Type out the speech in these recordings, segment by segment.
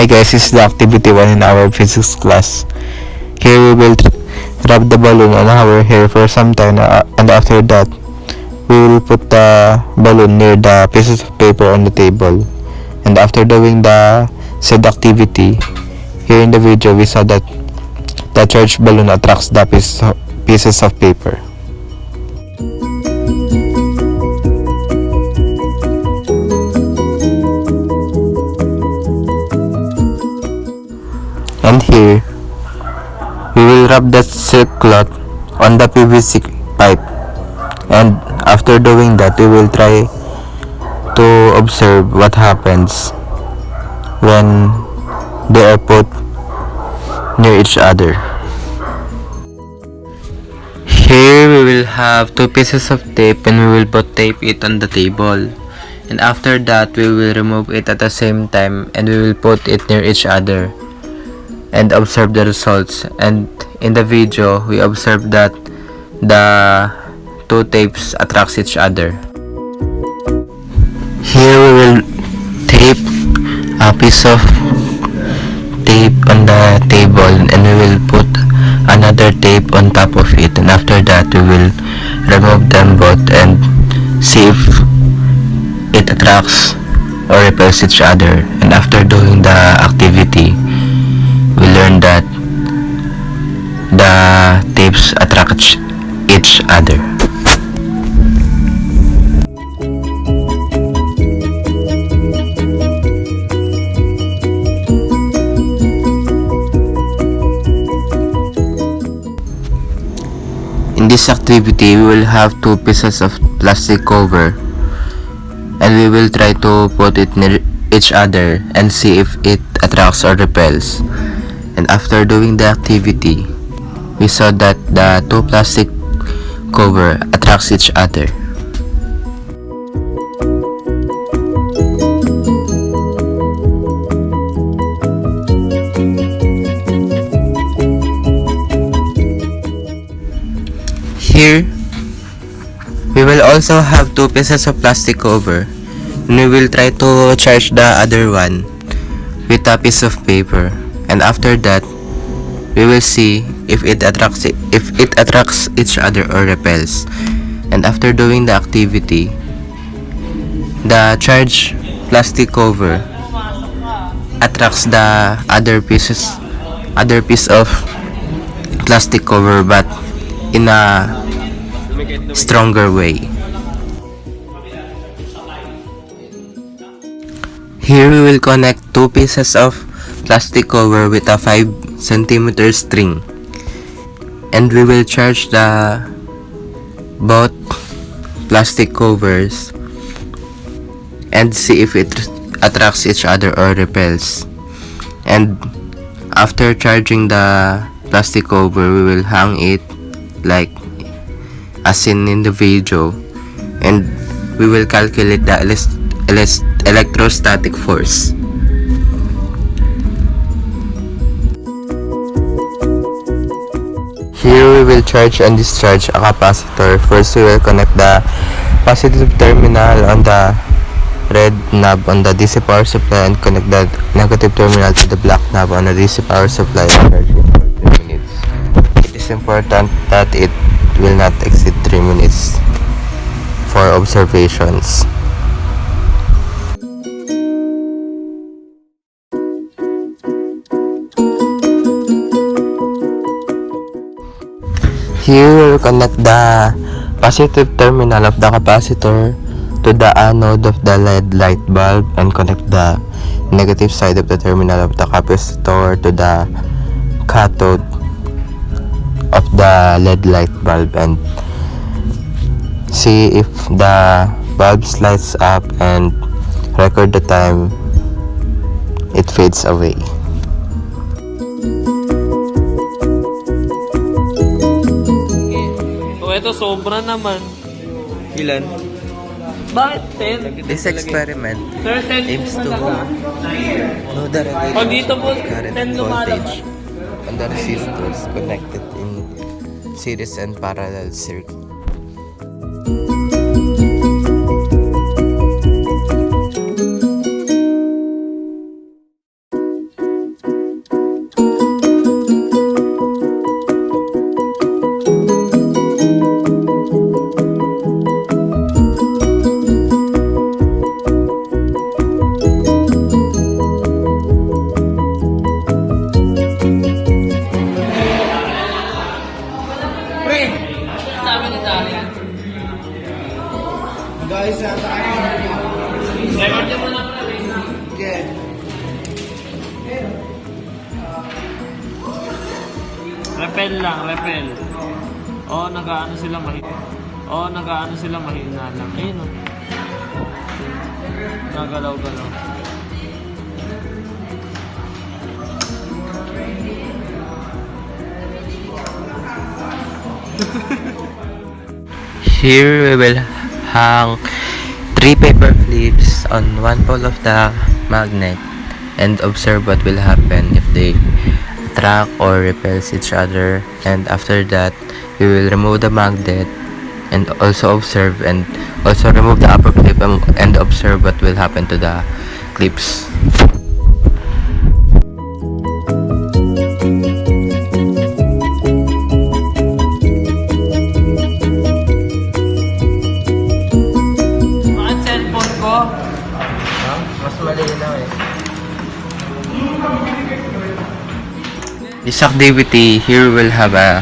Hi guys, this is the activity 1 in our physics class. Here we will wrap the balloon on our hair for some time and after that, we will put the balloon near the pieces of paper on the table. And after doing the said activity, here in the video we saw that the charged balloon attracts the pieces of paper. And here, we will wrap the silk cloth on the PVC pipe, and after doing that, we will try to observe what happens when they are put near each other. Here we will have two pieces of tape and we will put tape it on the table, and after that we will remove it at the same time and we will put it near each other and observe the results. And in the video we observe that the two tapes attracts each other. Here we will tape a piece of tape on the table and we will put another tape on top of it, and after that we will remove them both and see if it attracts or repels each other. And after doing the activity, we learned that the tapes attract each other. In this activity, we will have two pieces of plastic cover and we will try to put it near each other and see if it attracts or repels. And after doing the activity, we saw that the two plastic cover attracts each other. Here, we will also have two pieces of plastic cover and we will try to charge the other one with a piece of paper. And after that, we will see if it attracts each other or repels. And after doing the activity, the charged plastic cover attracts the other piece of plastic cover, but in a stronger way. Here we will connect two pieces of plastic cover with a 5 cm string, and we will charge the both plastic covers and see if it attracts each other or repels. And after charging the plastic cover, we will hang it like as seen in the video, and we will calculate the electrostatic force. Here we will charge and discharge a capacitor. First we will connect the positive terminal on the red knob on the DC power supply and connect the negative terminal to the black knob on the DC power supply and charge it for 3 minutes. It is important that it will not exceed 3 minutes for observations. Here we will connect the positive terminal of the capacitor to the anode of the LED light bulb and connect the negative side of the terminal of the capacitor to the cathode of the LED light bulb and see if the bulb lights up and record the time it fades away. Ito sobra naman. Ilan? Bakit 10? This experiment Sir, 10 aims to talaga. know the relation Pag dito po, of current 10 lumalabas. voltage on the resistors connected in series and parallel circuit. repel lang, repel. Nag-aano sila mahina lang. Ayun o. Nagalaw-galaw. Here we will hang 3 paper clips on one pole of the magnet and observe what will happen if they attract or repels each other, and after that we will remove the magnet and also observe, and also remove the upper clip and observe what will happen to the clips. Bakit cellphone ko? Mas malinaw eh. This activity, here we will have a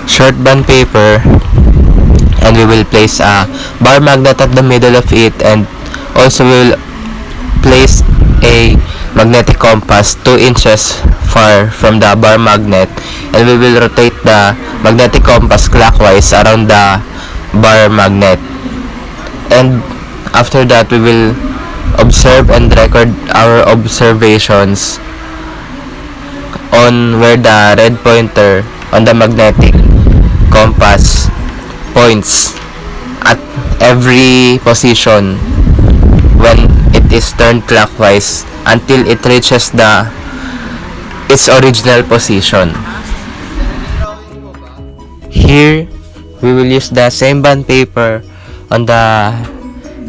short bond paper and we will place a bar magnet at the middle of it, and also we will place a magnetic compass 2 inches far from the bar magnet, and we will rotate the magnetic compass clockwise around the bar magnet, and after that we will observe and record our observations on where the red pointer on the magnetic compass points at every position when it is turned clockwise until it reaches its original position. Here we will use the same bond paper on the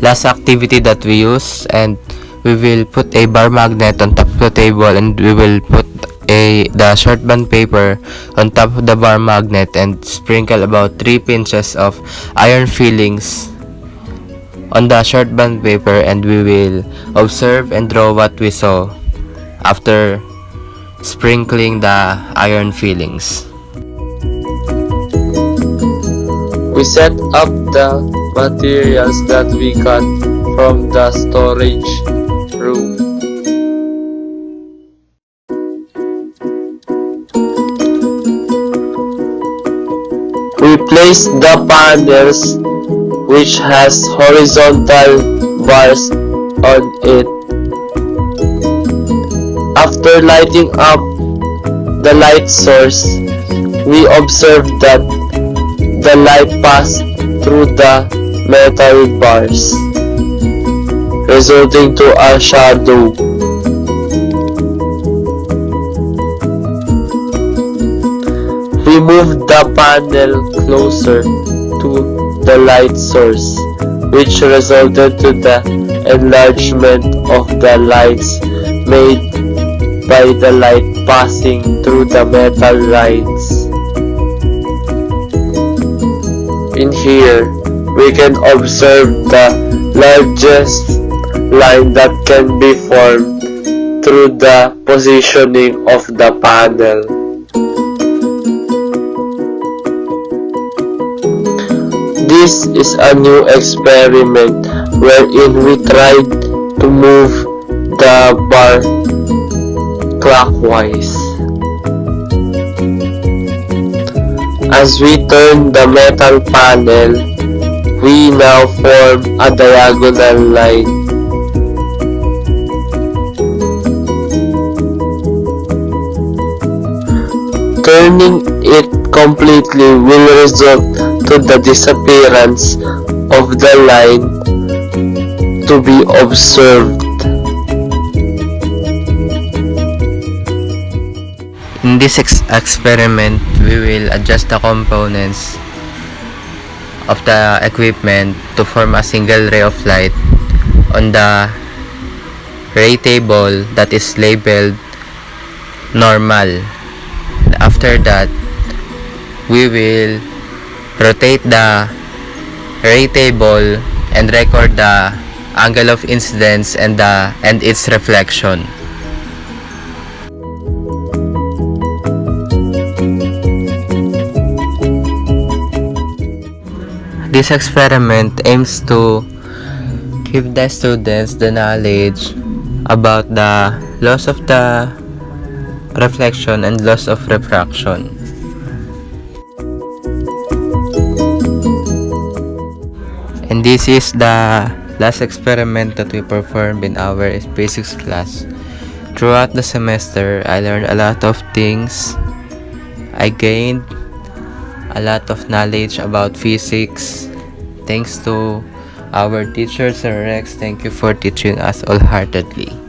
last activity that we use, and we will put a bar magnet on top of the table, and we will put the short band paper on top of the bar magnet and sprinkle about 3 pinches of iron fillings on the short band paper, and we will observe and draw what we saw after sprinkling the iron fillings. We set up the materials that we got from the storage room. We place the panels which has horizontal bars on it. After lighting up the light source, we observe that the light passed through the metal bars, resulting to a shadow. We moved the panel closer to the light source, which resulted to the enlargement of the lights made by the light passing through the metal lines. In here, we can observe the largest line that can be formed through the positioning of the panel. This is a new experiment wherein we tried to move the bar clockwise. As we turn the metal panel, we now form a diagonal line. Turning it completely will result to the disappearance of the line to be observed. In this experiment, we will adjust the components of the equipment to form a single ray of light on the ray table that is labeled normal. After that, we will rotate the ray table and record the angle of incidence and its reflection. This experiment aims to give the students the knowledge about the laws of the reflection and laws of refraction. And this is the last experiment that we performed in our basics class. Throughout the semester, I learned a lot of things. I gained a lot of knowledge about physics. Thanks to our teacher, Sir Rex. Thank you for teaching us wholeheartedly.